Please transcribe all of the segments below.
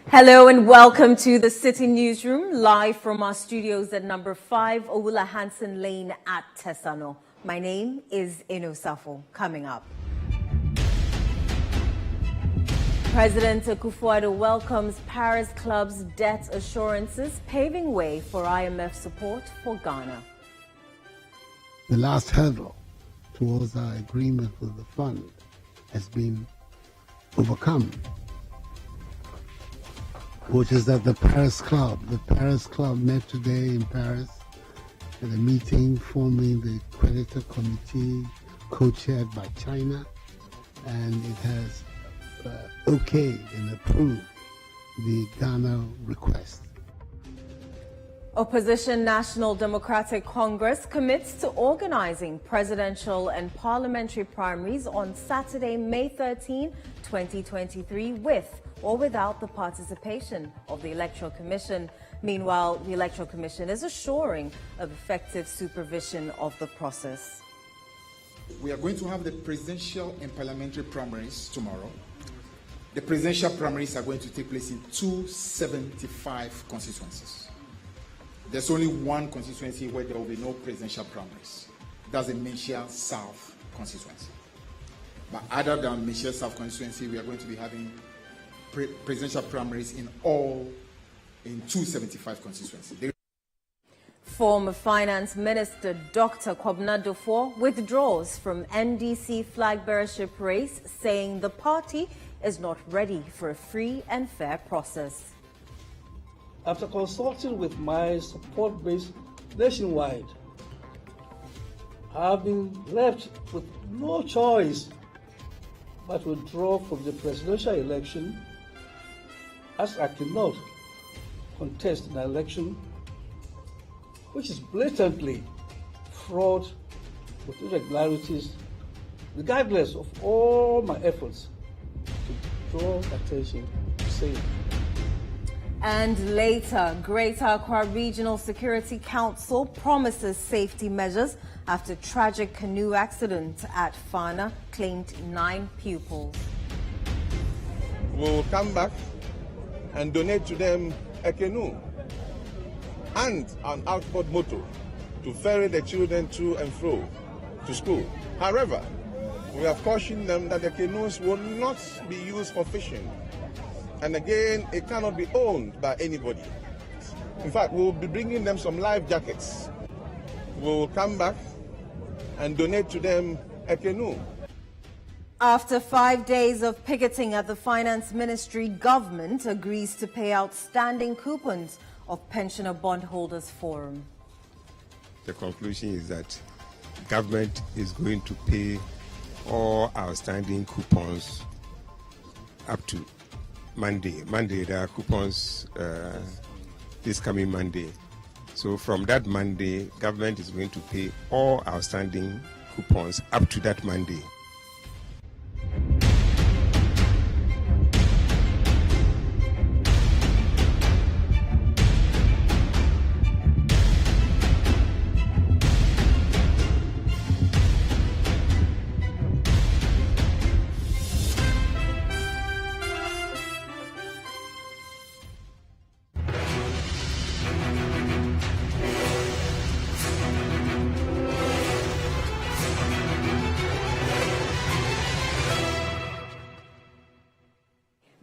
Hello and welcome to the City Newsroom, live from our studios at number 5 Owula Hansen Lane at Tesano. My name is Eno Safo. Coming up, President Akufo-Addo welcomes Paris Club's debt assurances, paving way for IMF support for Ghana. The last hurdle towards our agreement with the fund has been overcome, which is that the Paris Club met today in Paris at a meeting forming the creditor committee co-chaired by China, and it has okayed and approved the Ghana request. Opposition National Democratic Congress commits to organizing presidential and parliamentary primaries on Saturday, May 13, 2023, with or without the participation of the Electoral Commission. Meanwhile, the Electoral Commission is assuring of effective supervision of the process. We are going to have the presidential and parliamentary primaries tomorrow. The presidential primaries are going to take place in 275 constituencies. There's only one constituency where there will be no presidential primaries. That's the Michel South constituency. But other than Michel South constituency, we are going to be having presidential primaries in 275 constituencies. Former Finance Minister Dr. Kwabena Duffuor withdraws from NDC flag bearership race, saying the party is not ready for a free and fair process. After consulting with my support base nationwide, I have been left with no choice but to withdraw from the presidential election, as I cannot contest an election which is blatantly fraught with irregularities, regardless of all my efforts to draw attention to same. And later, Greater Accra Regional Security Council promises safety measures after tragic canoe accident at Fana claimed 9 pupils. We'll come back and donate to them a canoe and an outboard motor to ferry the children to and fro to school. However, we have cautioned them that the canoes will not be used for fishing. And again, it cannot be owned by anybody. In fact, we'll be bringing them some life jackets. We'll come back and donate to them a canoe. After 5 days of picketing at the Finance Ministry, government agrees to pay outstanding coupons of Pensioner Bondholders Forum. The conclusion is that government is going to pay all outstanding coupons up to Monday. There are coupons this coming Monday. So from that Monday, government is going to pay all outstanding coupons up to that Monday.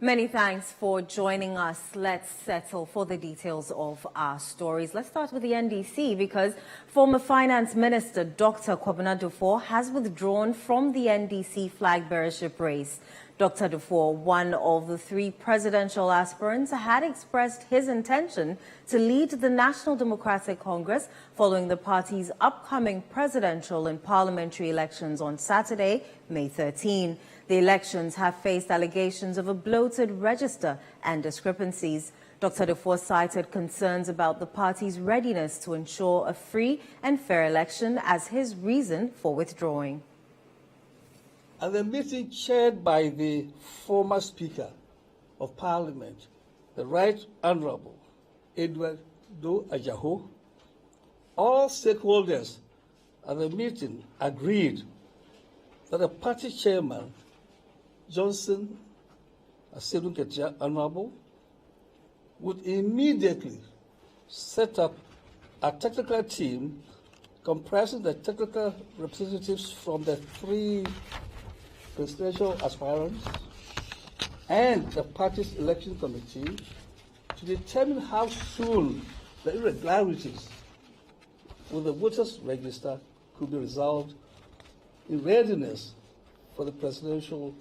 Many thanks for joining us. Let's settle for the details of our stories. Let's start with the NDC because former Finance Minister Dr. Kwabena Duffuor has withdrawn from the NDC flag bearership race. Dr. Duffuor, one of the 3 presidential aspirants, had expressed his intention to lead the National Democratic Congress following the party's upcoming presidential and parliamentary elections on Saturday, May 13. The elections have faced allegations of a bloated register and discrepancies. Dr. Duffuor cited concerns about the party's readiness to ensure a free and fair election as his reason for withdrawing. At the meeting chaired by the former Speaker of Parliament, the Right Honorable Edward Do Ajaho, all stakeholders at the meeting agreed that the party chairman, Johnson Asedun Ketia Honorable, would immediately set up a technical team comprising the technical representatives from the 3 presidential aspirants and the party's election committee to determine how soon the irregularities with the voters' register could be resolved in readiness for the presidential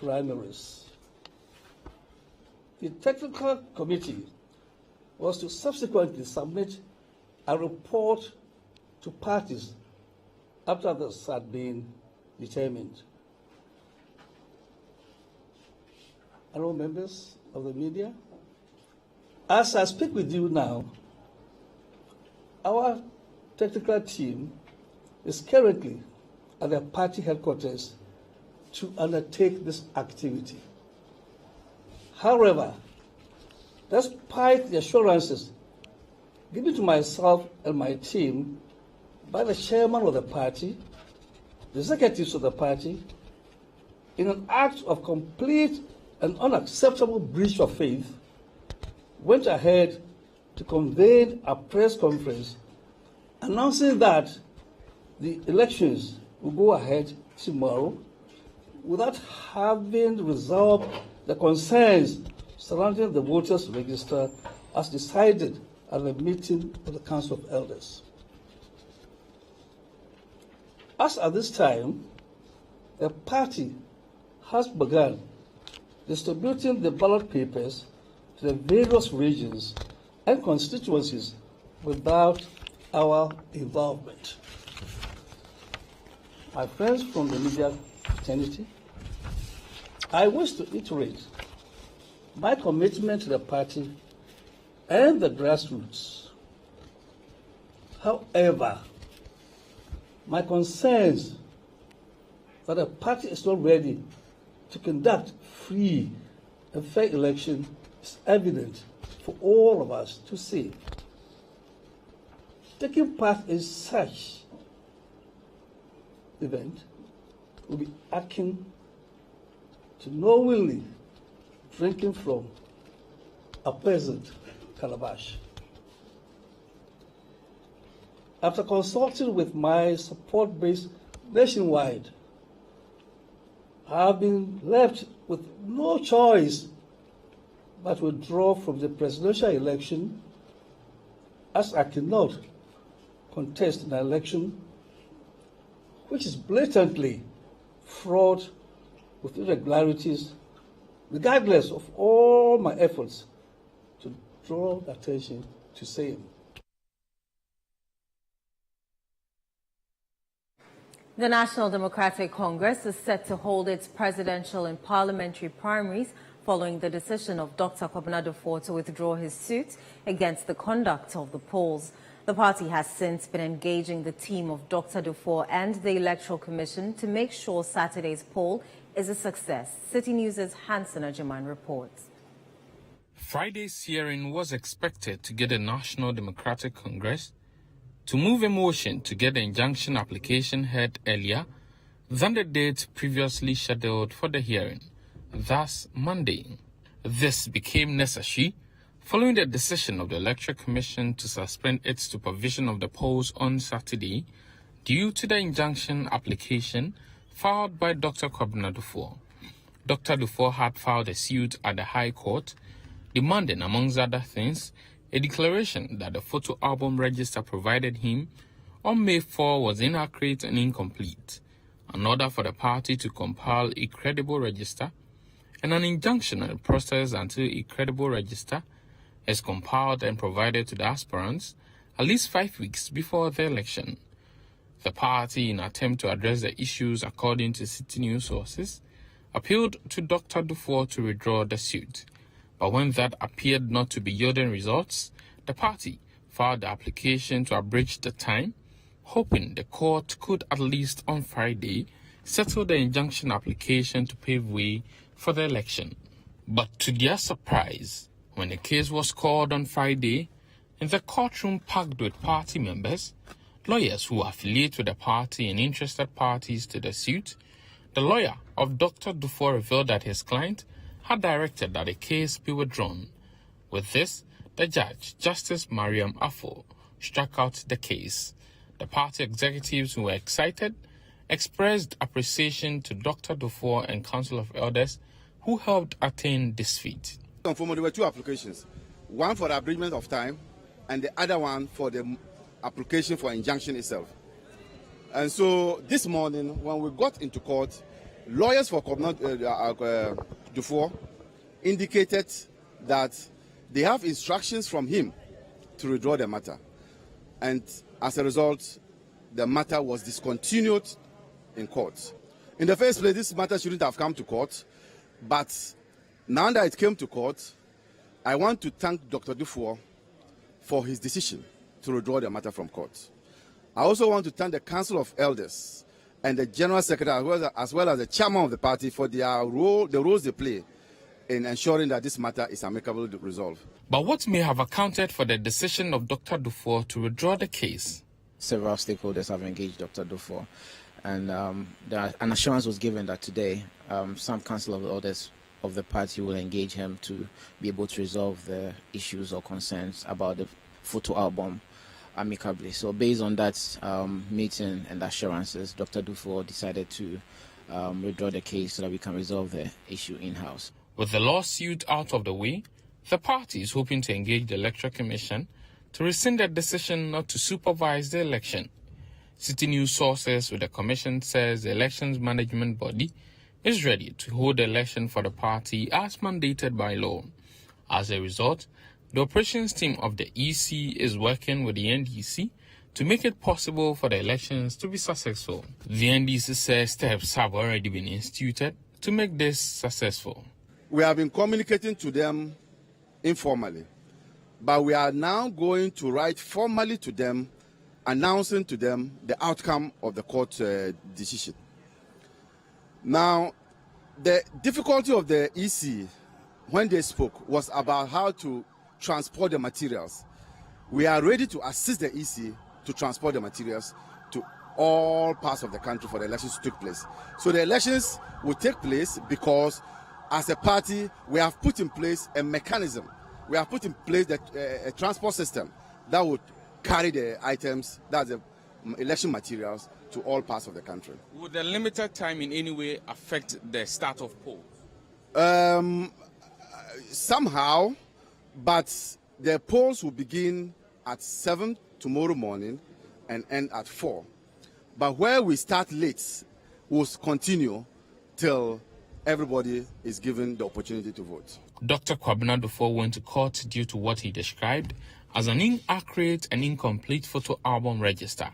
primaries. The technical committee was to subsequently submit a report to parties after this had been determined. Honorable members of the media, as I speak with you now, our technical team is currently at the party headquarters to undertake this activity. However, despite the assurances given to myself and my team by the chairman of the party, the executives of the party, in an act of complete and unacceptable breach of faith, went ahead to convene a press conference announcing that the elections will go ahead tomorrow without having resolved the concerns surrounding the voters' register as decided at the meeting of the Council of Elders. As at this time, the party has begun distributing the ballot papers to the various regions and constituencies without our involvement. My friends from the media fraternity, I wish to iterate my commitment to the party and the grassroots. However, my concerns that the party is not ready to conduct free and fair election is evident for all of us to see. Taking part in such event will be akin to knowingly drinking from a peasant calabash. After consulting with my support base nationwide, I have been left with no choice but to withdraw from the presidential election, as I cannot contest an election which is blatantly fraught with irregularities, regardless of all my efforts to draw attention to same. The National Democratic Congress is set to hold its presidential and parliamentary primaries following the decision of Dr. Kwabena Duffuor to withdraw his suit against the conduct of the polls. The party has since been engaging the team of Dr. Duffuor and the Electoral Commission to make sure Saturday's poll is a success. City News' Hansen Ajiman reports. Friday's hearing was expected to get the National Democratic Congress to move a motion to get the injunction application heard earlier than the date previously scheduled for the hearing, thus Monday. This became necessary following the decision of the Electoral Commission to suspend its supervision of the polls on Saturday due to the injunction application filed by Dr. Kwabena Duffuor. Dr. Duffuor had filed a suit at the High Court demanding, amongst other things, a declaration that the photo album register provided him on May 4 was inaccurate and incomplete, an order for the party to compile a credible register, and an injunction on the process until a credible register is compiled and provided to the aspirants at least 5 weeks before the election. The party, in an attempt to address the issues according to City News sources, appealed to Dr. Duffuor to withdraw the suit. But when that appeared not to be yielding results, the party filed the application to abridge the time, hoping the court could at least on Friday settle the injunction application to pave way for the election. But to their surprise, when the case was called on Friday, in the courtroom packed with party members, lawyers who affiliate with the party and interested parties to the suit, the lawyer of Dr. Duffuor revealed that his client had directed that the case be withdrawn. With this, the judge, Justice Mariam Afo, struck out the case. The party executives who were excited expressed appreciation to Dr. Dufour and Council of Elders who helped attain this feat. There were two applications, one for the abridgment of time and the other one for the application for injunction itself. And so this morning, when we got into court, lawyers for Dufour indicated that they have instructions from him to withdraw the matter. And as a result, the matter was discontinued in court. In the first place, this matter shouldn't have come to court, but now that it came to court, I want to thank Dr. Dufour for his decision to withdraw the matter from court. I also want to thank the Council of Elders and the General Secretary, as well as the Chairman of the party, for the roles they play in ensuring that this matter is amicably resolved. But what may have accounted for the decision of Dr. Dufour to withdraw the case? Several stakeholders have engaged Dr. Dufour, and an assurance was given that today some Council of Elders of the party will engage him to be able to resolve the issues or concerns about the photo album amicably. So based on that meeting and assurances, Dr. Dufour decided to withdraw the case so that we can resolve the issue in-house. With the lawsuit out of the way, the party is hoping to engage the Electoral Commission to rescind their decision not to supervise the election. City News sources with the commission says the elections management body is ready to hold the election for the party as mandated by law. As a result, the operations team of the EC is working with the NDC to make it possible for the elections to be successful. The NDC says steps have already been instituted to make this successful. We have been communicating to them informally, but we are now going to write formally to them, announcing to them the outcome of the court decision. Now, the difficulty of the EC when they spoke was about how to transport the materials. We are ready to assist the EC to transport the materials to all parts of the country for the elections to take place. So the elections will take place because as a party, we have put in place a mechanism. We have put in place a transport system that would carry the items, that's the election materials, to all parts of the country. Would the limited time in any way affect the start of polls? Somehow, but the polls will begin at 7 tomorrow morning and end at 4. But where we start late, we'll continue till everybody is given the opportunity to vote. Dr. Kwabena Dufour went to court due to what he described as an inaccurate and incomplete photo album register.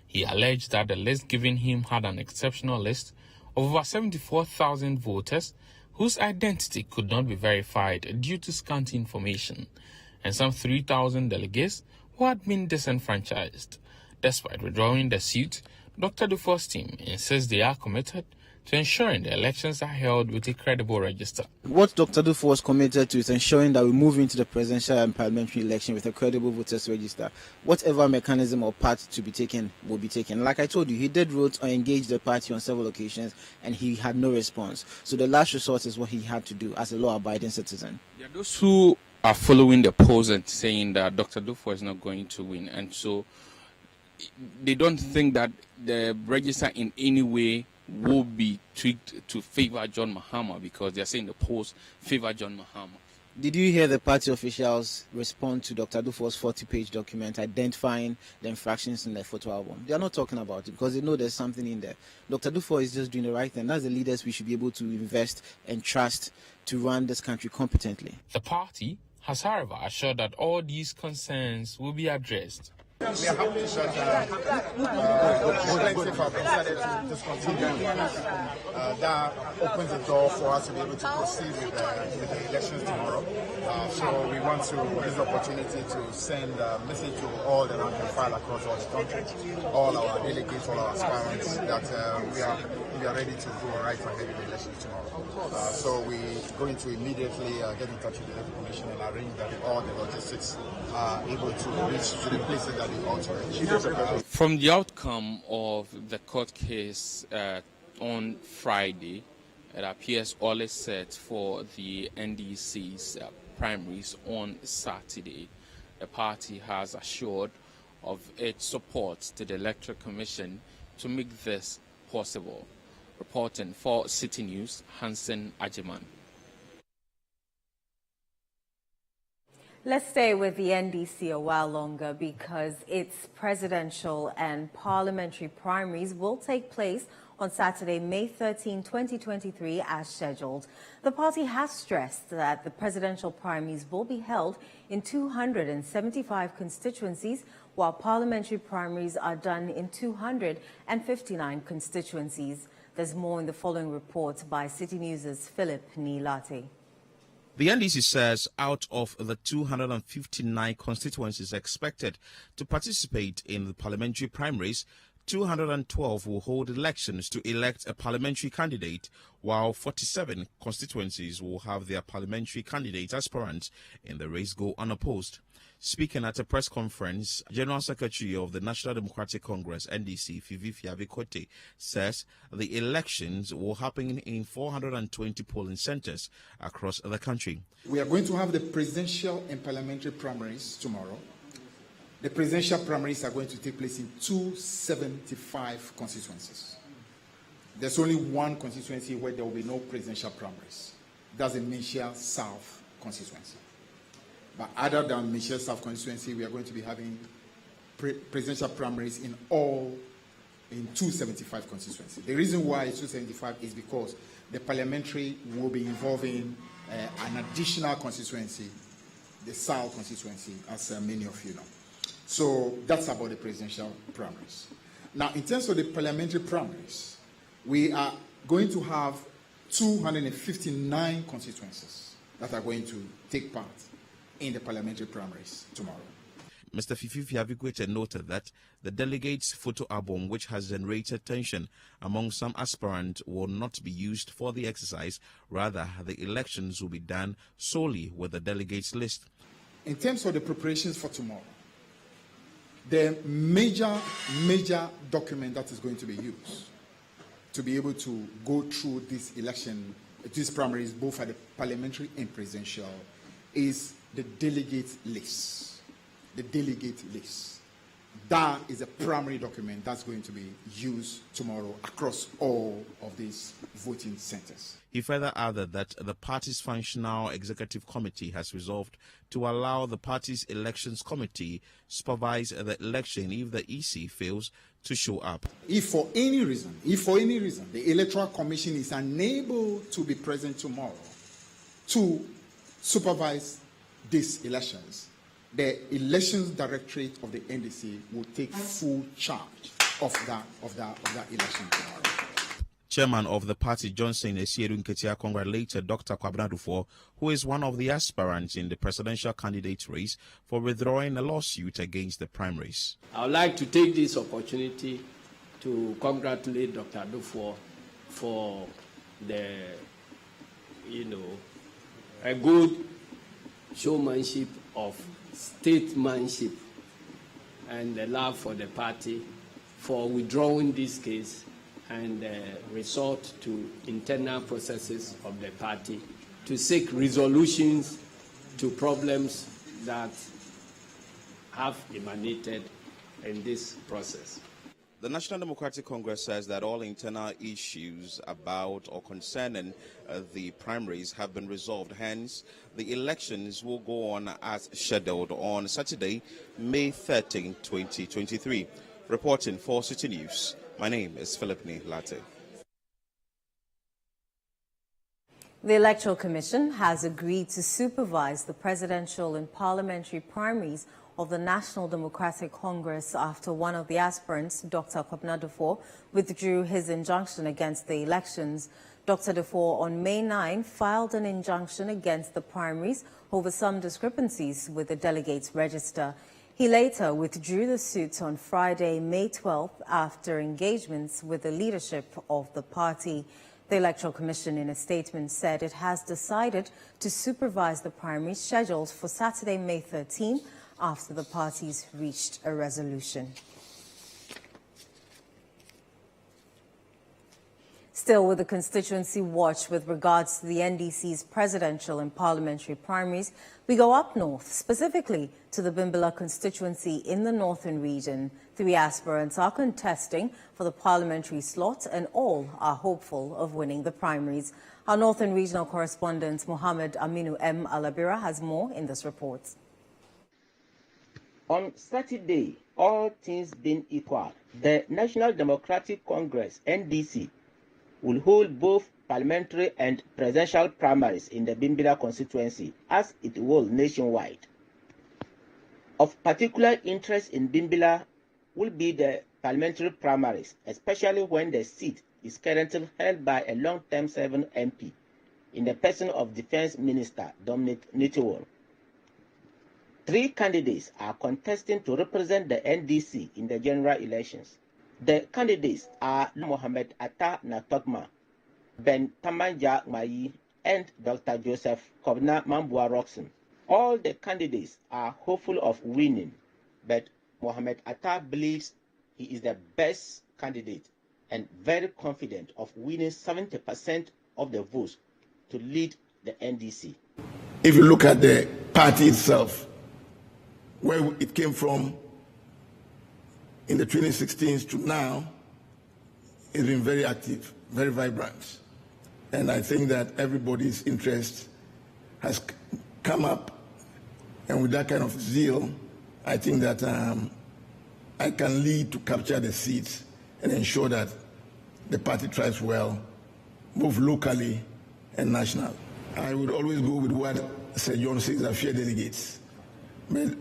He alleged that the list given him had an exceptional list of over 74,000 voters whose identity could not be verified due to scanty information, and some 3,000 delegates who had been disenfranchised. Despite withdrawing the suit, Dr. Dufour's team insists they are committed to ensuring the elections are held with a credible register. What Dr. Dufour was committed to is ensuring that we move into the presidential and parliamentary election with a credible voters register. Whatever mechanism or path to be taken will be taken. Like I told you, he did wrote or engage the party on several occasions and he had no response. So the last resort is what he had to do as a law-abiding citizen. There are those who are following the polls and saying that Dr. Dufour is not going to win, and so they don't think that the register in any way will be tweaked to favor John Mahama, because they are saying the polls favor John Mahama. Did you hear the party officials respond to Dr. Dufour's 40-page document identifying the infractions in the photo album? They are not talking about it because they know there's something in there. Dr. Dufour is just doing the right thing. That's the leaders we should be able to invest and trust to run this country competently. The party has, however, assured that all these concerns will be addressed. We are happy to share that that opens the door for us to be able to proceed with the elections tomorrow. So we want to use the opportunity to send a message to all the rank and file across all the country, all our delegates, all our aspirants, that we are ready to go right ahead in the elections tomorrow. So we're going to immediately get in touch with the Electoral Commission and arrange that all the logistics are able to reach to the places that they ought to reach. From the outcome of the court case on Friday, it appears all is set for the NDC's primaries on Saturday. The party has assured of its support to the Electoral Commission to make this possible. Reporting for City News, Hansen Ajiman. Let's stay with the NDC a while longer because its presidential and parliamentary primaries will take place on Saturday, May 13, 2023, as scheduled. The party has stressed that the presidential primaries will be held in 275 constituencies, while parliamentary primaries are done in 259 constituencies. There's more in the following report by City News' Philip Nilate. The NDC says out of the 259 constituencies expected to participate in the parliamentary primaries, 212 will hold elections to elect a parliamentary candidate, while 47 constituencies will have their parliamentary candidate aspirants in the race go unopposed. Speaking at a press conference, General Secretary of the National Democratic Congress, NDC, Fifi Fiavikote, says the elections will happen in 420 polling centers across the country. We are going to have the presidential and parliamentary primaries tomorrow. The presidential primaries are going to take place in 275 constituencies. There's only one constituency where there will be no presidential primaries. That's the Michel South constituency. But other than Michel South constituency, we are going to be having presidential primaries in 275 constituencies. The reason why it's 275 is because the parliamentary will be involving an additional constituency, the South constituency, as many of you know. So that's about the presidential primaries. Now, in terms of the parliamentary primaries, we are going to have 259 constituencies that are going to take part in the parliamentary primaries tomorrow. Mr. Fifi Fiavikote noted that the delegates' photo album, which has generated tension among some aspirants, will not be used for the exercise. Rather, the elections will be done solely with the delegates' list. In terms of the preparations for tomorrow, the major document that is going to be used to be able to go through this election, these primaries, both at the parliamentary and presidential, is the delegate list. The delegate list. That is a primary document that's going to be used tomorrow across all of these voting centers. He further added that the party's functional executive committee has resolved to allow the party's elections committee supervise the election if the EC fails to show up. If for any reason, the Electoral Commission is unable to be present tomorrow to supervise these elections, the Elections Directorate of the NDC will take full charge of that election tomorrow. Chairman of the party, Johnson Esiedu Nketia, congratulated Dr. Kwabena Dufo, who is one of the aspirants in the presidential candidate race, for withdrawing a lawsuit against the primaries. I would like to take this opportunity to congratulate Dr. Dufo for the, a good showmanship of statesmanship and the love for the party, for withdrawing this case and resort to internal processes of the party to seek resolutions to problems that have emanated in this process. The National Democratic Congress says that all internal issues about or concerning the primaries have been resolved. Hence, the elections will go on as scheduled on Saturday, May 13, 2023. Reporting for City News, my name is Philip Nilate. The Electoral Commission has agreed to supervise the presidential and parliamentary primaries of the National Democratic Congress after one of the aspirants, Dr. Kwabena Dufo, withdrew his injunction against the elections. Dr. Dufo, on May 9, filed an injunction against the primaries over some discrepancies with the delegates' register. He later withdrew the suit on Friday, May 12, after engagements with the leadership of the party. The Electoral Commission, in a statement, said it has decided to supervise the primaries scheduled for Saturday, May 13, after the parties reached a resolution. Still with the constituency watch with regards to the NDC's presidential and parliamentary primaries, we go up north, specifically to the Bimbilla constituency in the northern region. 3 aspirants are contesting for the parliamentary slot and all are hopeful of winning the primaries. Our northern regional correspondent Mohammed Aminu M. Alabira has more in this report. On Saturday, all things being equal, the National Democratic Congress, NDC, will hold both parliamentary and presidential primaries in the Bimbilla constituency, as it will nationwide. Of particular interest in Bimbilla will be the parliamentary primaries, especially when the seat is currently held by a long-term serving MP in the person of Defense Minister Dominic Nitiwol. 3 candidates are contesting to represent the NDC in the general elections. The candidates are Mohamed Atta Natokma, Ben Tamanja Mayi, and Dr. Joseph Kobna Mambua Roxon. All the candidates are hopeful of winning, but Mohamed Atta believes he is the best candidate and very confident of winning 70% of the votes to lead the NDC. If you look at the party itself, where it came from in the 2016s to now, it's been very active, very vibrant. And I think that everybody's interest has come up. And with that kind of zeal, I think that I can lead to capture the seats and ensure that the party thrives well, both locally and national. I would always go with what Sir John says are fair delegates. But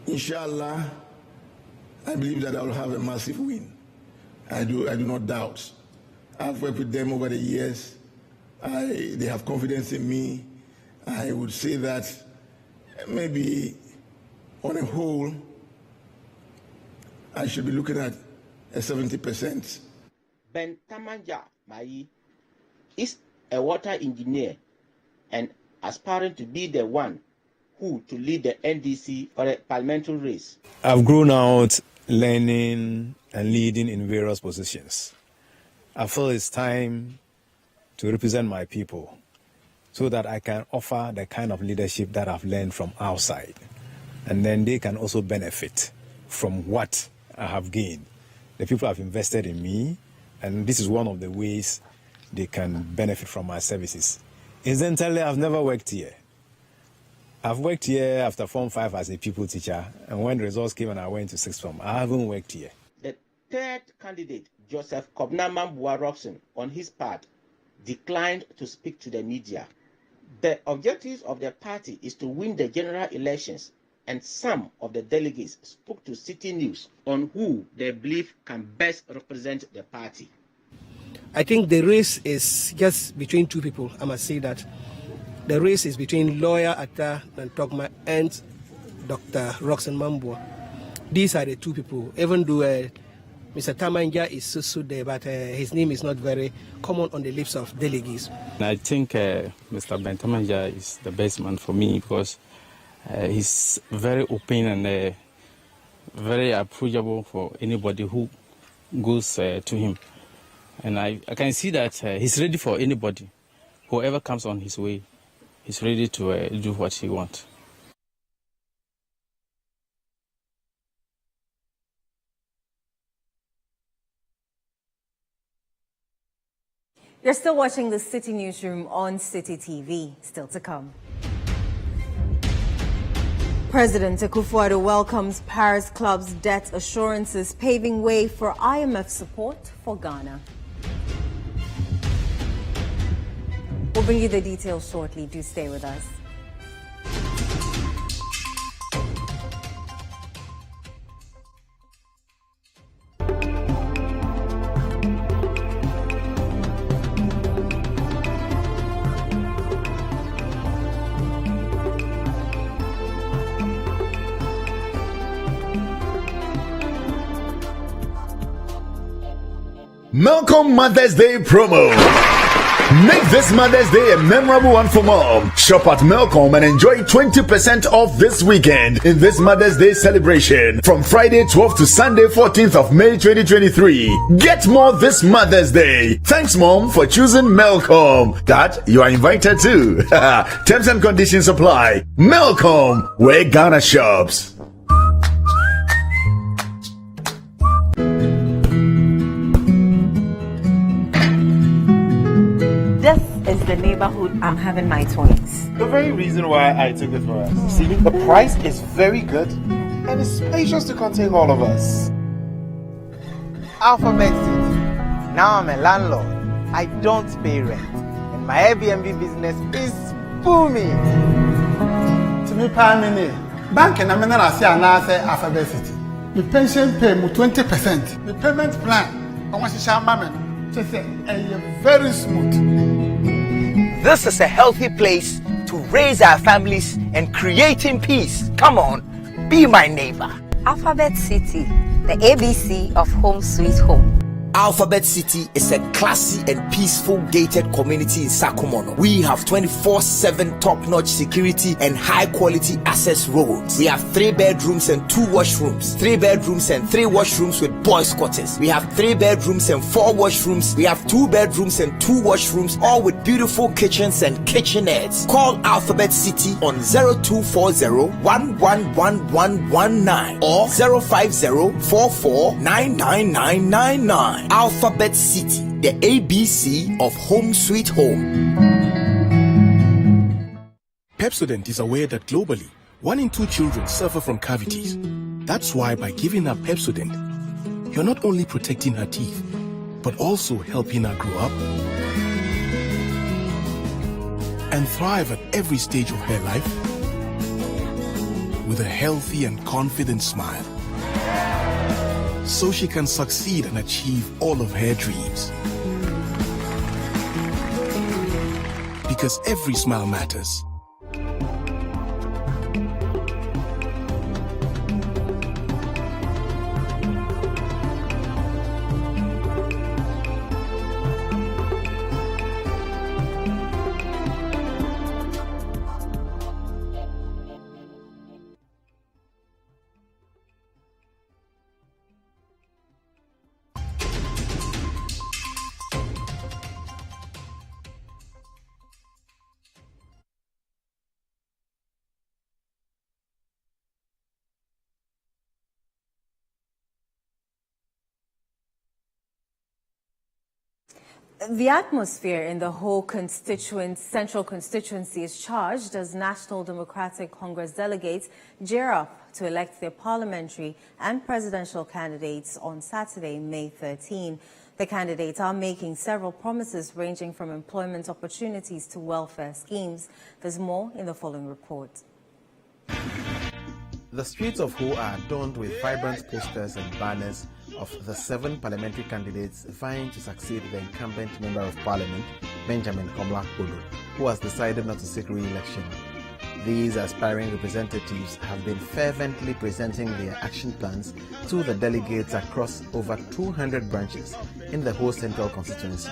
inshallah, I believe that I will have a massive win. I do not doubt. I've worked with them over the years. They have confidence in me. I would say that maybe on a whole, I should be looking at a 70%. Ben Tamanja Mayi is a water engineer and aspiring to be the one who to lead the NDC for a parliamentary race. I've grown out learning and leading in various positions. I feel it's time to represent my people so that I can offer the kind of leadership that I've learned from outside. And then they can also benefit from what I have gained. The people have invested in me, and this is one of the ways they can benefit from my services. Incidentally, I've never worked here. I've worked here after Form 5 as a pupil teacher, and when the results came and I went to 6th Form, I haven't worked here. The third candidate, Joseph Kobna Mambua Roxon, on his part, declined to speak to the media. The objective of the party is to win the general elections, and some of the delegates spoke to City News on who they believe can best represent the party. I think the race is just between 2 people. I must say that. The race is between lawyer Atta Natokma and Dr. Roxon Mambua. These are the 2 people. Even though Mr. Tamanja is so there, but his name is not very common on the lips of delegates. I think Mr. Ben Tamanja is the best man for me because he's very open and very approachable for anybody who goes to him. And I can see that he's ready for anybody. Whoever comes on his way, he's ready to do what he wants. You're still watching the City Newsroom on City TV. Still to come. President Akufo-Addo welcomes Paris Club's debt assurances, paving way for IMF support for Ghana. We'll bring you the details shortly. Do stay with us. Malcolm Mother's Day promo. Make this Mother's Day a memorable one for mom. Shop at Melcom and enjoy 20% off this weekend in this Mother's Day celebration from Friday 12th to Sunday 14th of May 2023. Get more this Mother's Day. Thanks, Mom, for choosing Melcom. Dad, you are invited too. Terms and conditions apply. Melcom, where Ghana shops. This is the neighborhood I'm having my twins. The very reason why I took it for us. See, the price is very good and it's spacious to contain all of us. Alphabet City. Now I'm a landlord. I don't pay rent. And my Airbnb business is booming. To me, bank and I'm not say Alphabet City. The pension pay me 20%. The payment plan, I want to share my just say very smooth. This is a healthy place to raise our families and creating peace. Come on, be my neighbor. Alphabet City, the ABC of Home Sweet Home. Alphabet City is a classy and peaceful gated community in Sakumono. We have 24/7 top-notch security and high-quality access roads. We have 3 bedrooms and 2 washrooms, 3 bedrooms and 3 washrooms with boys' quarters. We have 3 bedrooms and 4 washrooms. We have 2 bedrooms and 2 washrooms, all with beautiful kitchens and kitchenettes. Call Alphabet City on 0240-111119 or 050-44-99999. Alphabet City, the ABC of Home Sweet Home. Pepsodent is aware that globally, 1 in 2 children suffer from cavities. That's why by giving her Pepsodent, you're not only protecting her teeth, but also helping her grow up and thrive at every stage of her life with a healthy and confident smile, so she can succeed and achieve all of her dreams. Because every smile matters. The atmosphere in the whole central constituency is charged as National Democratic Congress delegates gear up to elect their parliamentary and presidential candidates on Saturday, May 13. The candidates are making several promises ranging from employment opportunities to welfare schemes. There's more in the following report. The streets of Ho are adorned with vibrant posters and banners of the 7 parliamentary candidates vying to succeed the incumbent Member of Parliament, Benjamin Komla Kodo, who has decided not to seek re-election. These aspiring representatives have been fervently presenting their action plans to the delegates across over 200 branches in the whole central constituency.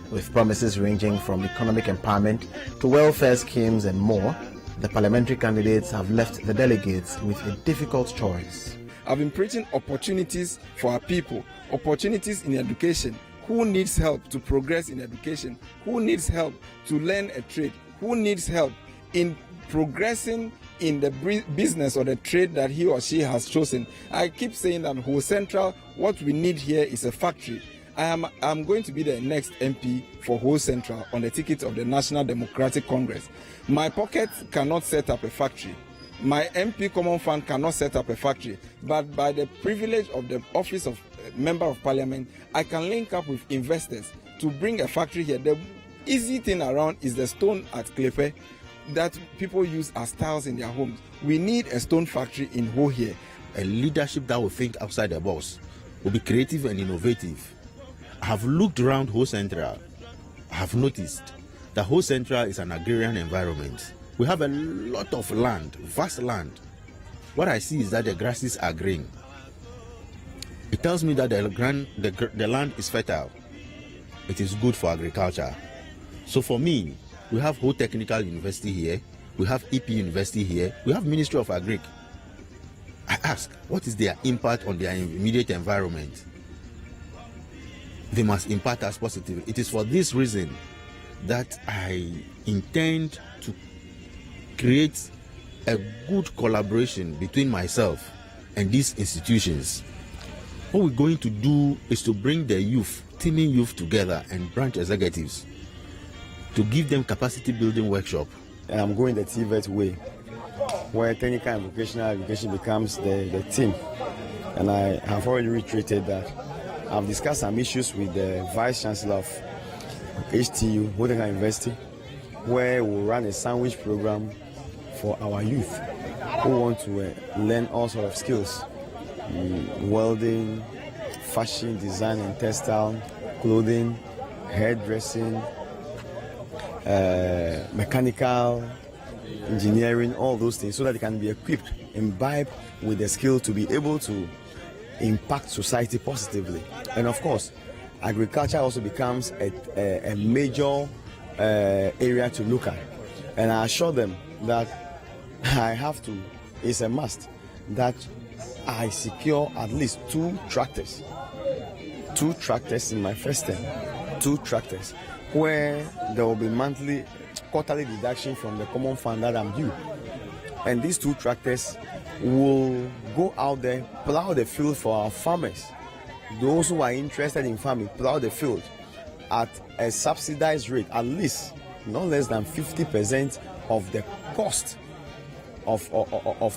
With promises ranging from economic empowerment to welfare schemes and more, the parliamentary candidates have left the delegates with a difficult choice. I've been preaching opportunities for our people, opportunities in education. Who needs help to progress in education? Who needs help to learn a trade? Who needs help in progressing in the business or the trade that he or she has chosen? I keep saying that Ho Central, what we need here is a factory. I'm going to be the next MP for Ho Central on the ticket of the National Democratic Congress. My pocket cannot set up a factory. My MP Common Fund cannot set up a factory, but by the privilege of the office of Member of Parliament, I can link up with investors to bring a factory here. The easy thing around is the stone at Klepe that people use as tiles in their homes. We need a stone factory in Ho here. A leadership that will think outside the box, will be creative and innovative. I have looked around Ho Central. I have noticed that Ho Central is an agrarian environment. We have a lot of land, vast land. What I see is that the grasses are green. It tells me that the land is fertile. It is good for agriculture. So for me, we have Ho Technical University here, we have EP University here, we have Ministry of Agric. I ask, what is their impact on their immediate environment? They must impact us positively. It is for this reason that I intend to create a good collaboration between myself and these institutions. What we're going to do is to bring the youth, teaming youth together and branch executives to give them capacity building workshop. And I'm going the TVET way, where technical and vocational education becomes the team. And I have already reiterated that I've discussed some issues with the Vice Chancellor of HTU, Ho Technical University, where we'll run a sandwich program for our youth who want to learn all sorts of skills, welding, fashion, design and textile, clothing, hairdressing, mechanical, engineering, all those things, so that they can be equipped, imbibe with the skill to be able to impact society positively. And of course, agriculture also becomes a major area to look at. And I assure them that I have to, it's a must, that I secure at least 2 tractors in my first term, 2 tractors, where there will be quarterly deduction from the common fund that I'm due. And these 2 tractors will go out there, plow the field for our farmers. Those who are interested in farming, plow the field at a subsidized rate, at least no less than 50% of the cost of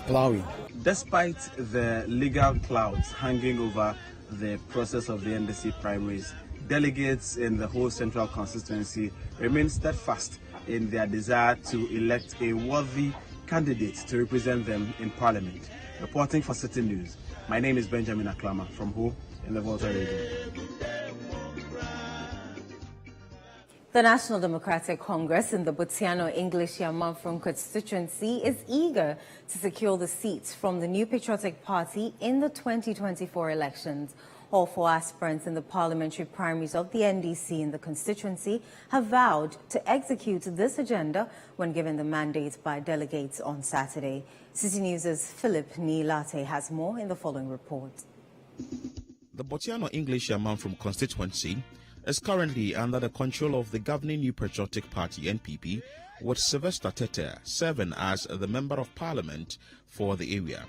plowing. Despite the legal clouds hanging over the process of the NDC primaries, delegates in the whole central constituency remain steadfast in their desire to elect a worthy candidate to represent them in Parliament. Reporting for City News, my name is Benjamin Aklama from Ho in the Volta region. The National Democratic Congress in the Botsiano English Yamanfrom constituency is eager to secure the seats from the New Patriotic Party in the 2024 elections. All 4 aspirants in the parliamentary primaries of the NDC in the constituency have vowed to execute this agenda when given the mandate by delegates on Saturday. City News' Philip Nilate has more in the following report. The Botsiano English Yamanfrom constituency is currently under the control of the governing New Patriotic Party NPP, with Sylvester Tete serving as the Member of Parliament for the area.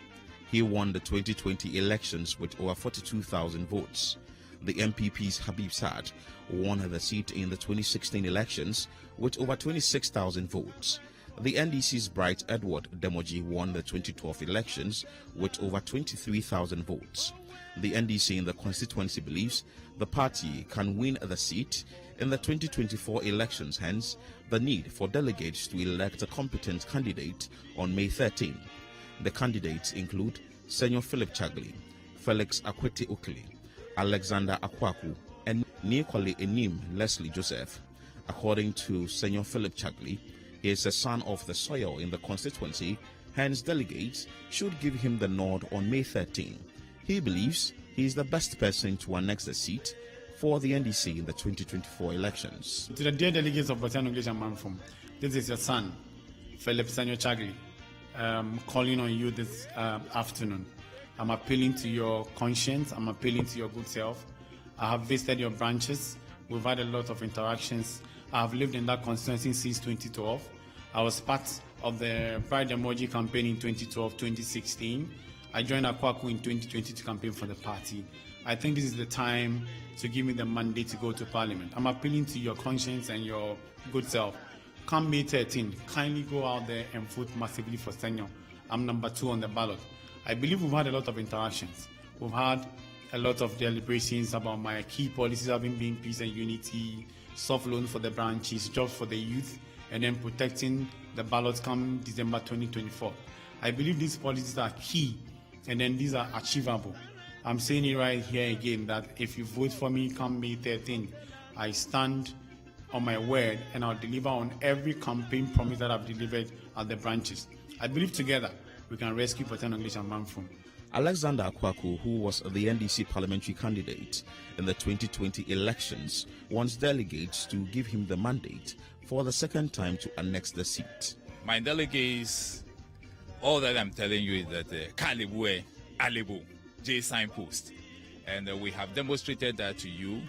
He won the 2020 elections with over 42,000 votes. The MPP's Habib Saad won the seat in the 2016 elections with over 26,000 votes. The NDC's Bright Edward Demoji won the 2012 elections with over 23,000 votes. The NDC in the constituency believes the party can win the seat in the 2024 elections, hence the need for delegates to elect a competent candidate on May 13. The candidates include Senor Philip Chagli, Felix Akwete Ukli, Alexander Akwaku, and Nikwale Enim Leslie Joseph. According to Senor Philip Chagli, he is a son of the soil in the constituency, hence delegates should give him the nod on May 13. He believes he is the best person to annex the seat for the NDC in the 2024 elections. To the dear delegates of Botsiano English Yamanfrom, this is your son, Philip Senor Chagli, calling on you this afternoon. I'm appealing to your conscience, I'm appealing to your good self. I have visited your branches, we've had a lot of interactions. I have lived in that constituency since 2012. I was part of the Pride Emoji campaign in 2012-2016. I joined Akwaku in 2020 to campaign for the party. I think this is the time to give me the mandate to go to Parliament. I'm appealing to your conscience and your good self. Come May 13, kindly go out there and vote massively for Senor. I'm number 2 on the ballot. I believe we've had a lot of interactions. We've had a lot of deliberations about my key policies having been peace and unity, soft loan for the branches, jobs for the youth, and then protecting the ballots come December 2024. I believe these policies are key, and then these are achievable. I'm saying it right here again that if you vote for me come May 13, I stand on my word and I'll deliver on every campaign promise that I've delivered at the branches. I believe together we can rescue Botsiano English Yamanfrom. Alexander Akwaku, who was the NDC parliamentary candidate in the 2020 elections, wants delegates to give him the mandate for the second time to annex the seat. My delegates, all that I'm telling you is that Kalibwe, Alebo, J signpost. And we have demonstrated that to you,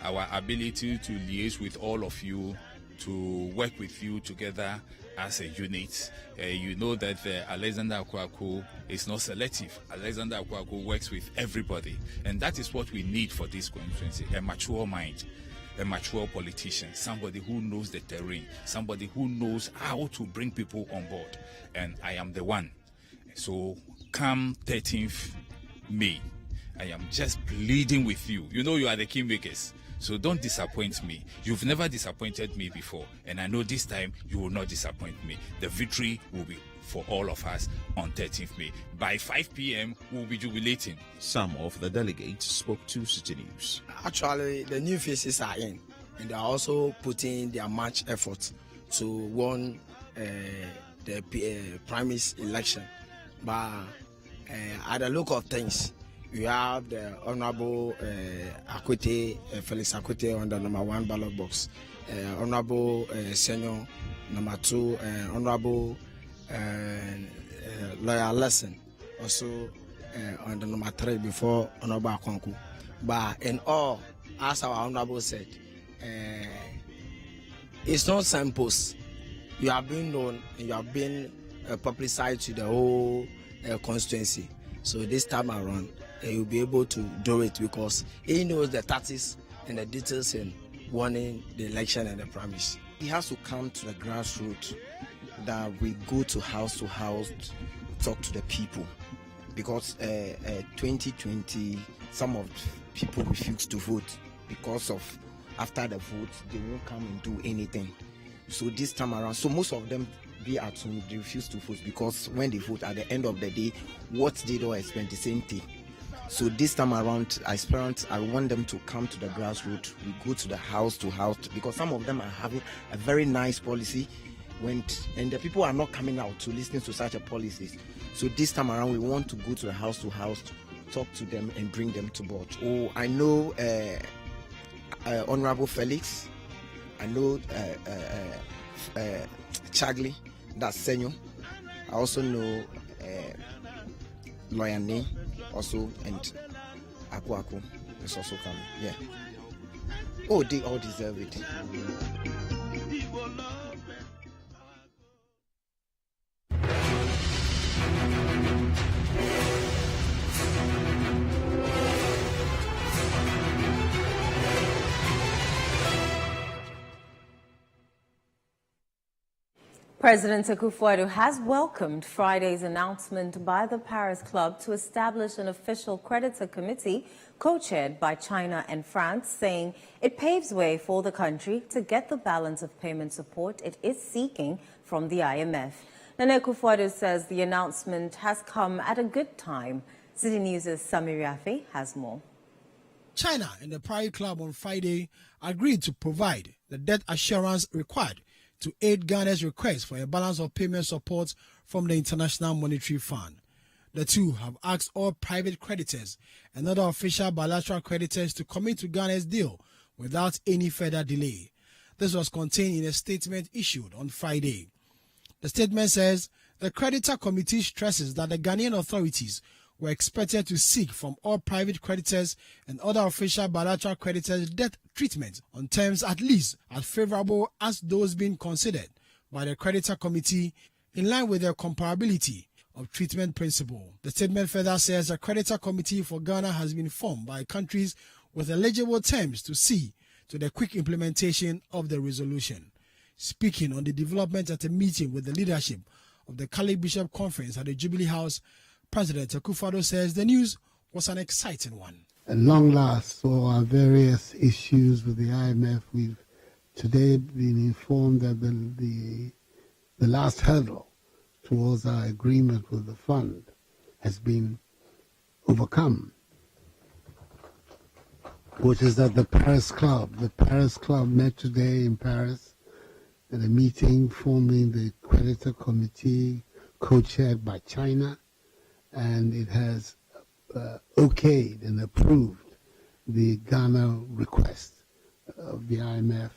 our ability to liaise with all of you, to work with you together as a unit. You know that Alexander Akwaku is not selective. Alexander Akwaku works with everybody. And that is what we need for this constituency, a mature mind, a mature politician, somebody who knows the terrain, somebody who knows how to bring people on board. And I am the one. So come 13th May, I am just pleading with you. You know you are the kingmakers. So don't disappoint me. You've never disappointed me before. And I know this time you will not disappoint me. The victory will be for all of us on 13th May. By 5 p.m., we'll be jubilating. Some of the delegates spoke to City News. Actually, the new faces are in. And they are also putting their much effort to win the primary election. But at the look of things, we have the Honorable Akwete, Felix Akwete on the number 1 ballot box. Honorable Senior, number 2, Honorable Lawyer Lesson, also on the number 3 before Honorable Akwanku. But in all, as our Honorable said, it's not signpost. You have been known and you have been publicized to the whole constituency. So this time around, he will be able to do it because he knows the tactics and the details in winning the election and the promise. He has to come to the grassroots, that we go to house, talk to the people. Because 2020, some of people refuse to vote because of after the vote, they won't come and do anything. So this time around, so most of them be at home, they refuse to vote because when they vote at the end of the day, what they don't expect the same thing. So this time around, I want them to come to the grassroots. We go to the house because some of them are having a very nice policy, and the people are not coming out to listen to such a policies. So this time around, we want to go to the house, talk to them and bring them to board. Oh, I know Honorable Felix. I know Chagli, that's Senior. I also know Lawyer Ne, also, and Akwaku is also coming. Yeah. Oh, they all deserve it. President Akufo-Addo has welcomed Friday's announcement by the Paris Club to establish an official creditor committee co-chaired by China and France, saying it paves way for the country to get the balance of payment support it is seeking from the IMF. Nana Akufo-Addo says the announcement has come at a good time. City News' Samir Yafe has more. China and the Paris Club on Friday agreed to provide the debt assurance required to aid Ghana's request for a balance of payment support from the International Monetary Fund. The two have asked all private creditors and other official bilateral creditors to commit to Ghana's deal without any further delay. This was contained in a statement issued on Friday. The statement says the creditor committee stresses that the Ghanaian authorities were expected to seek from all private creditors and other official bilateral creditors debt treatment on terms at least as favorable as those being considered by the creditor committee, in line with their comparability of treatment principle. The statement further says the creditor committee for Ghana has been formed by countries with eligible terms to see to the quick implementation of the resolution. Speaking on the development at a meeting with the leadership of the Catholic Bishop Conference at the Jubilee House, President Akufo-Addo says the news was an exciting one. At long last, for our various issues with the IMF, we've today been informed that the last hurdle towards our agreement with the fund has been overcome, which is that the Paris Club met today in Paris at a meeting forming the creditor committee co-chaired by China, and it has okayed and approved the Ghana request of the IMF,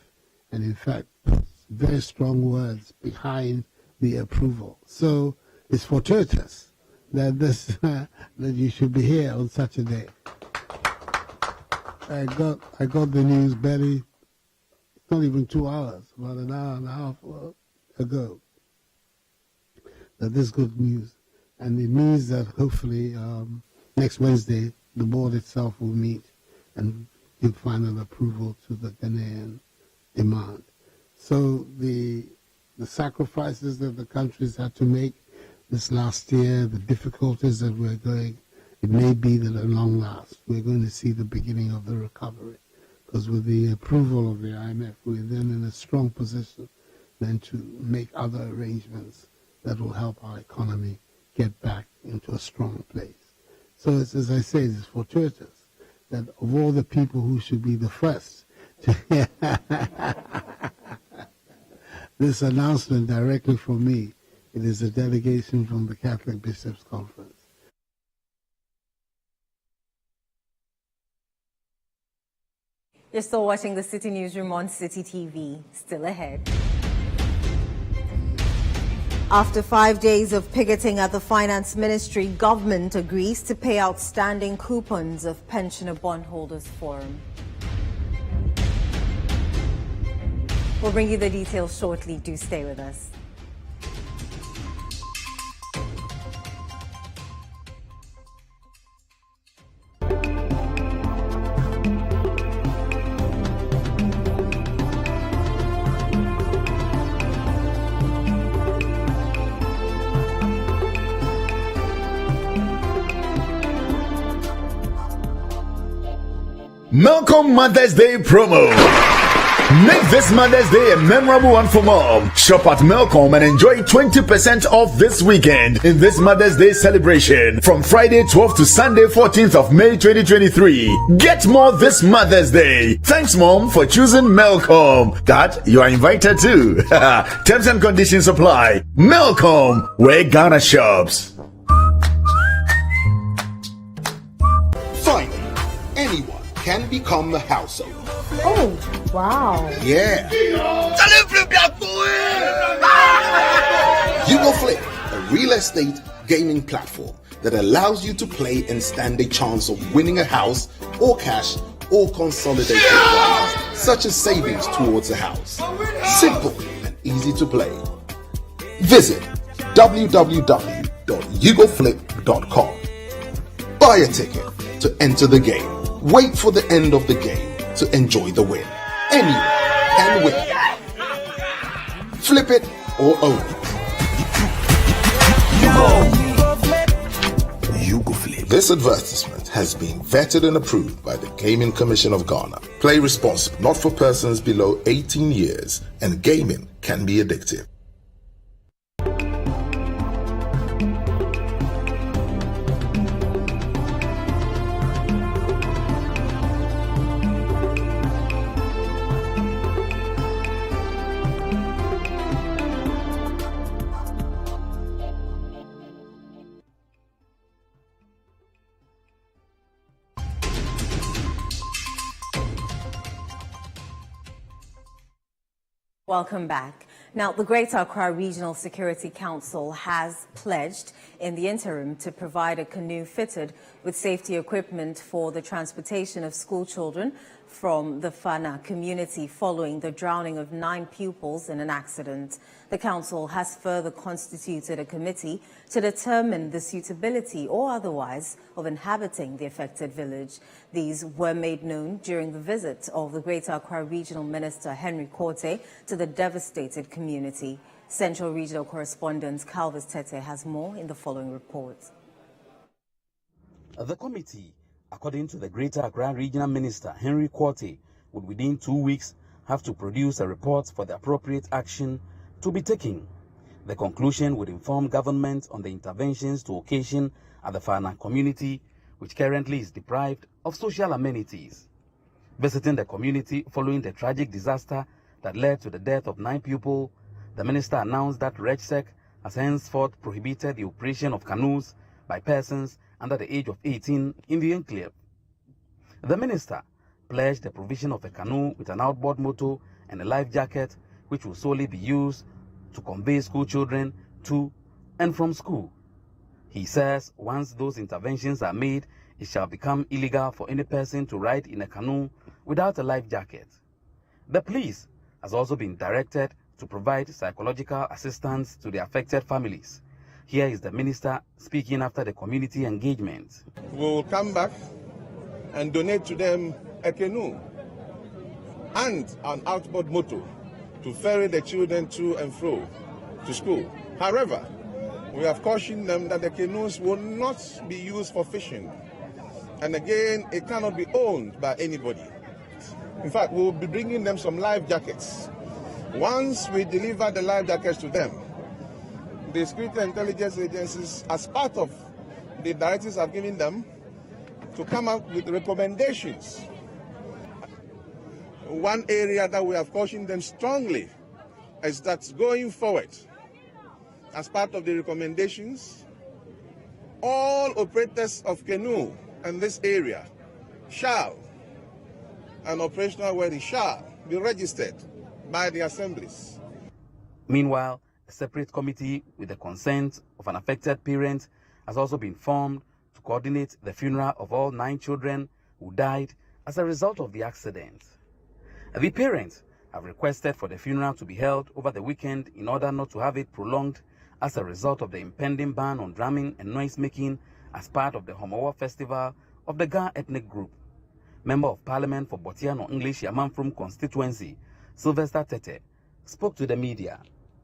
and in fact put very strong words behind the approval. So it's fortuitous that this that you should be here on such a day. I got the news barely, it's not even 2 hours, about an hour and a half ago, that this good news. And it means that hopefully next Wednesday the board itself will meet and give final approval to the Ghanaian demand. So the sacrifices that the countries had to make this last year, the difficulties that we're going, it may be that at long last we're going to see the beginning of the recovery. Because with the approval of the IMF, we're then in a strong position then to make other arrangements that will help our economy get back into a strong place. So it's, as I say, it's fortuitous that of all the people who should be the first to hear this announcement directly from me, it is a delegation from the Catholic Bishops' Conference. You're still watching the City Newsroom on City TV. Still ahead. After 5 days of picketing at the Finance Ministry, government agrees to pay outstanding coupons of Pensioner Bondholders Forum. We'll bring you the details shortly. Do stay with us. Malcolm Mother's Day promo. Make this Mother's Day a memorable one for mom. Shop at Malcolm and enjoy 20% off this weekend in this Mother's Day celebration from Friday 12th to Sunday 14th of May 2023. Get more this Mother's Day. Thanks, Mom, for choosing Malcolm. Dad, you are invited too. Terms and conditions apply. Malcolm, where Ghana shops. Finally, anyone can become a house owner. Oh, wow. Yeah. You Go Flip, a real estate gaming platform that allows you to play and stand a chance of winning a house or cash or consolidated prizes, such as savings towards a house. Simple and easy to play. Visit www.yougoflip.com. Buy a ticket to enter the game. Wait for the end of the game to enjoy the win. Anyone can win. Flip it or own it. You Go Flip. This advertisement has been vetted and approved by the Gaming Commission of Ghana. Play responsibly, not for persons below 18 years, and gaming can be addictive. Welcome back. Now, the Greater Accra Regional Security Council has pledged in the interim to provide a canoe fitted with safety equipment for the transportation of school children from the Fana community following the drowning of 9 pupils in an accident. The council has further constituted a committee to determine the suitability or otherwise of inhabiting the affected village. These were made known during the visit of the Greater Accra Regional Minister Henry Korte to the devastated community. Central Regional Correspondent Calvis Tete has more in the following report. The committee, according to the Greater Accra Regional Minister Henry Korte, would within 2 weeks have to produce a report for the appropriate action to be taken. The conclusion would inform government on the interventions to occasion at the Fana community, which currently is deprived of social amenities. Visiting the community following the tragic disaster that led to the death of 9 pupils, the minister announced that RegSec has henceforth prohibited the operation of canoes by persons under the age of 18 in the enclave. The minister pledged the provision of a canoe with an outboard motor and a life jacket, which will solely be used to convey school children to and from school. He says once those interventions are made, it shall become illegal for any person to ride in a canoe without a life jacket. The police has also been directed to provide psychological assistance to the affected families. Here is the minister speaking after the community engagement. We will come back and donate to them a canoe and an outboard motor to ferry the children to and fro to school. However, we have cautioned them that the canoes will not be used for fishing. And again, it cannot be owned by anybody. In fact, we will be bringing them some life jackets. Once we deliver the life jackets to them, the security and intelligence agencies, as part of the directives I've given them, to come up with recommendations. One area that we have cautioned them strongly is that going forward, as part of the recommendations, all operators of canoe in this area shall, an operational word shall, be registered by the assemblies. Meanwhile, a separate committee with the consent of an affected parent has also been formed to coordinate the funeral of all 9 children who died as a result of the accident. The parents have requested for the funeral to be held over the weekend in order not to have it prolonged as a result of the impending ban on drumming and noise-making as part of the Homowa Festival of the Ga ethnic group. Member of Parliament for Botiano English Yamanfrom constituency, Sylvester Tete, spoke to the media.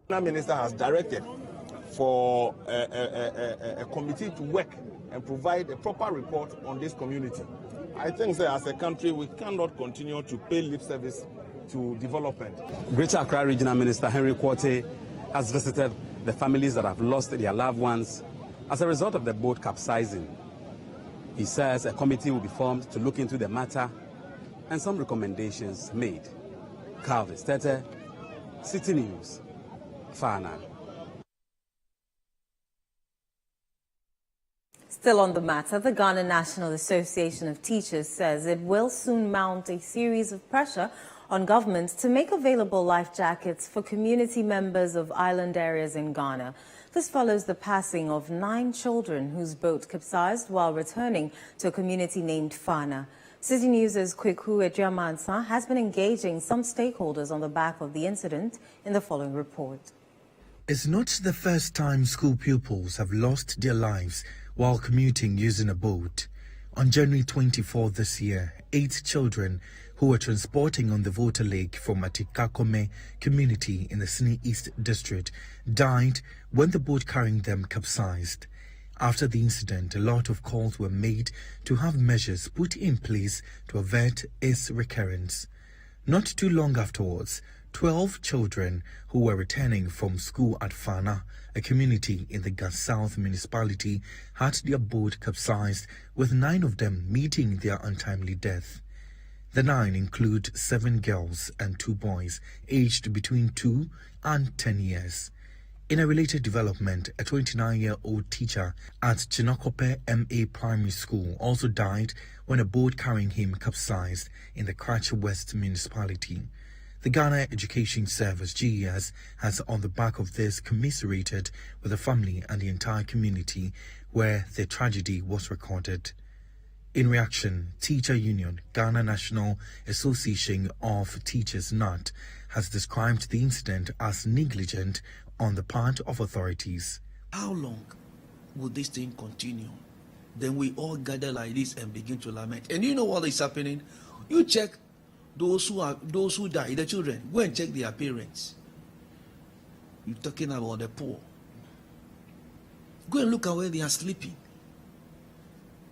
The minister has directed for a committee to work and provide a proper report on this community. I think that as a country, we cannot continue to pay lip service to development. Greater Accra Regional Minister Henry Quartey has visited the families that have lost their loved ones as a result of the boat capsizing. He says a committee will be formed to look into the matter and some recommendations made. Calvis Tete, City News, Fana. Still on the matter, the Ghana National Association of Teachers says it will soon mount a series of pressure on government to make available life jackets for community members of island areas in Ghana. This follows the passing of 9 children whose boat capsized while returning to a community named Fana. City News' Kweku Ejiamansa has been engaging some stakeholders on the back of the incident in the following report. It's not the first time school pupils have lost their lives while commuting using a boat. On January 24 this year, 8 children who were transporting on the Volta Lake from Atikakome community in the Sini East District died when the boat carrying them capsized. After the incident, a lot of calls were made to have measures put in place to avert its recurrence. Not too long afterwards, 12 children who were returning from school at Fana, a community in the Gas South municipality, had their boat capsized, with 9 of them meeting their untimely death. The 9 include 7 girls and 2 boys, aged between 2 and 10 years. In a related development, a 29-year-old teacher at Chinokope MA Primary School also died when a boat carrying him capsized in the Kratch West municipality. The Ghana Education Service, GES, has on the back of this commiserated with the family and the entire community where the tragedy was recorded. In reaction, Teacher Union, Ghana National Association of Teachers, NAT, has described the incident as negligent on the part of authorities. How long will this thing continue? Then we all gather like this and begin to lament. And you know what is happening? You check those who die, the children. Go and check their parents. You're talking about the poor. Go and look at where they are sleeping.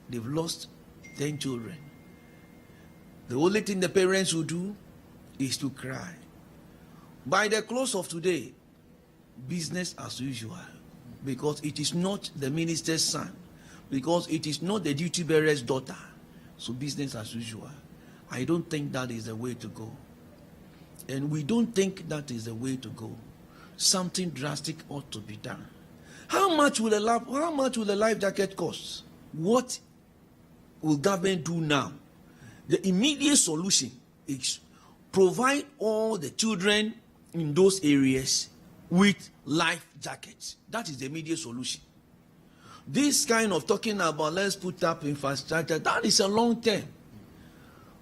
They've lost 10 children. The only thing the parents will do is to cry. By the close of today, business as usual, because it is not the minister's son, because it is not the duty bearer's daughter. So business as usual. I don't think that is the way to go. And we don't think that is the way to go. Something drastic ought to be done. How much will a life jacket cost? What will government do now? The immediate solution is provide all the children in those areas with life jackets. That is the immediate solution. This kind of talking about let's put up infrastructure, that is a long term.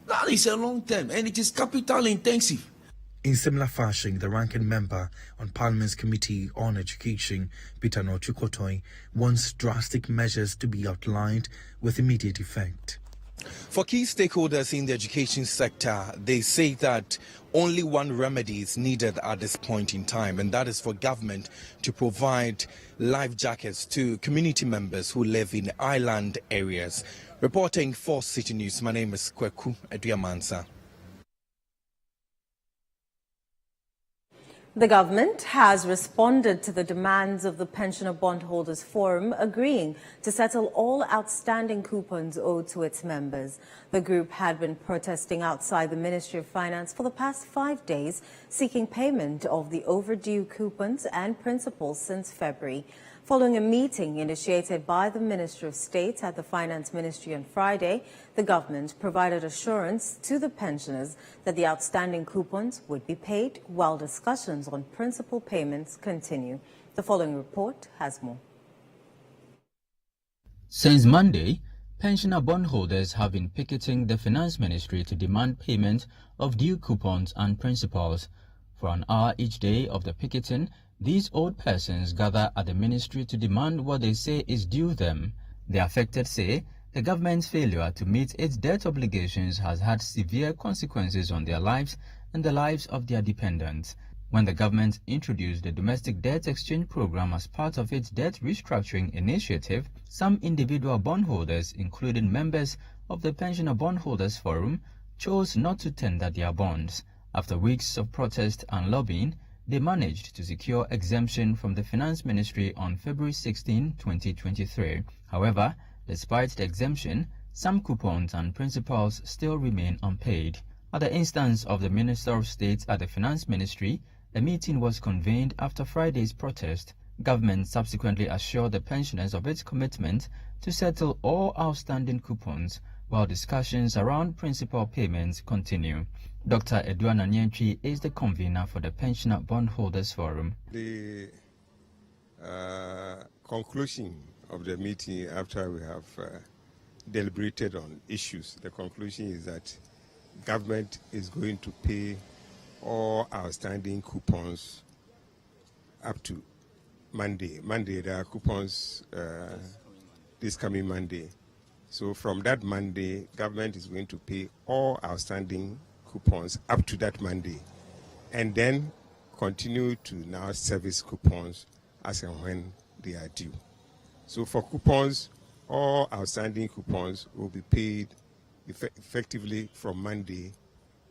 That is a long term, and it is capital intensive. In similar fashion, the ranking member on Parliament's Committee on Education, Peter Nochukotoi, wants drastic measures to be outlined with immediate effect. For key stakeholders in the education sector, they say that only one remedy is needed at this point in time, and that is for government to provide life jackets to community members who live in island areas. Reporting for City News, my name is Kweku Eduamansa. The government has responded to the demands of the Pensioner Bondholders Forum, agreeing to settle all outstanding coupons owed to its members. The group had been protesting outside the Ministry of Finance for the past 5 days, seeking payment of the overdue coupons and principals since February. Following a meeting initiated by the Ministry of State at the Finance Ministry on Friday, the government provided assurance to the pensioners that the outstanding coupons would be paid while discussions on principal payments continue. The following report has more. Since Monday, pensioner bondholders have been picketing the Finance Ministry to demand payment of due coupons and principals. For an hour each day of the picketing, these old persons gather at the ministry to demand what they say is due them. The affected say the government's failure to meet its debt obligations has had severe consequences on their lives and the lives of their dependents. When the government introduced the Domestic Debt Exchange Program as part of its debt restructuring initiative, some individual bondholders, including members of the Pensioner Bondholders Forum, chose not to tender their bonds. After weeks of protest and lobbying, they managed to secure exemption from the Finance Ministry on February 16, 2023. However, despite the exemption, some coupons and principals still remain unpaid. At the instance of the Minister of State at the Finance Ministry, a meeting was convened after Friday's protest. Government subsequently assured the pensioners of its commitment to settle all outstanding coupons, while discussions around principal payments continue. Dr. Edouard Nanyentwi is the convener for the Pensioner Bondholders Forum. The conclusion of the meeting, after we have deliberated on issues, the conclusion is that government is going to pay all outstanding coupons up to Monday. There are coupons this coming Monday. So from that Monday, government is going to pay all outstanding coupons up to that Monday, and then continue to now service coupons as and when they are due. So for coupons, all outstanding coupons will be paid effectively from Monday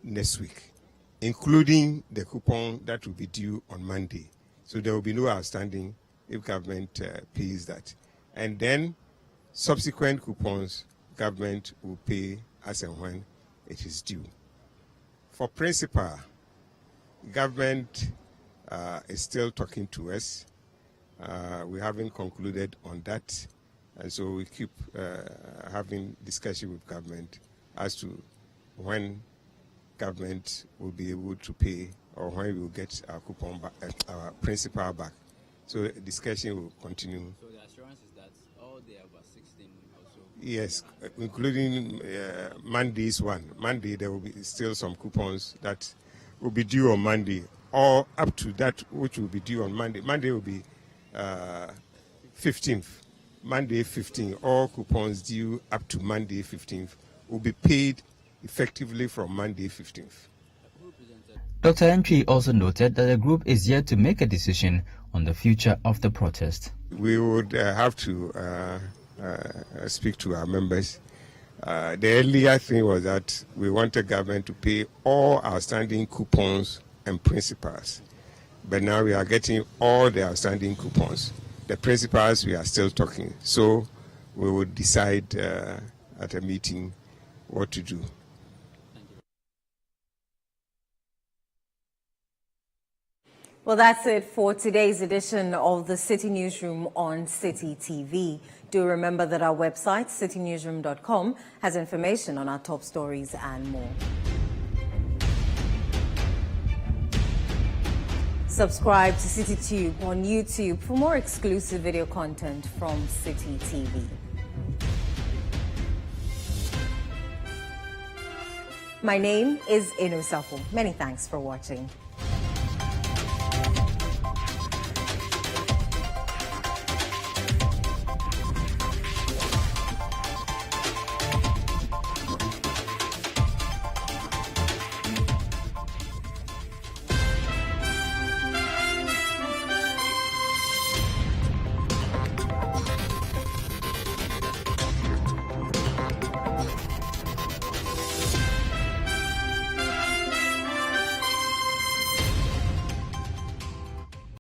next week, including the coupon that will be due on Monday. So there will be no outstanding if government pays that. And then subsequent coupons, government will pay as and when it is due. For principal, government is still talking to us. We haven't concluded on that, and so we keep having discussion with government as to when government will be able to pay or when we will get our coupon back, our principal back. So the discussion will continue. So the assurance is that all the over 16 also? Yes, including Monday's one. Monday there will be still some coupons that will be due on Monday, or up to that which will be due on Monday. Monday will be 15th. Monday 15th. All coupons due up to Monday 15th will be paid effectively from Monday 15th. Dr. Entry also noted that the group is yet to make a decision on the future of the protest. We would have to speak to our members. The earlier thing was that we wanted government to pay all outstanding coupons and principals. But now we are getting all the outstanding coupons. The principals, we are still talking. So we will decide at a meeting what to do. Well, that's it for today's edition of the City Newsroom on City TV. Do remember that our website, CitiNewsroom.com, has information on our top stories and more. Subscribe to CityTube on YouTube for more exclusive video content from City TV. My name is Inu Safo. Many thanks for watching.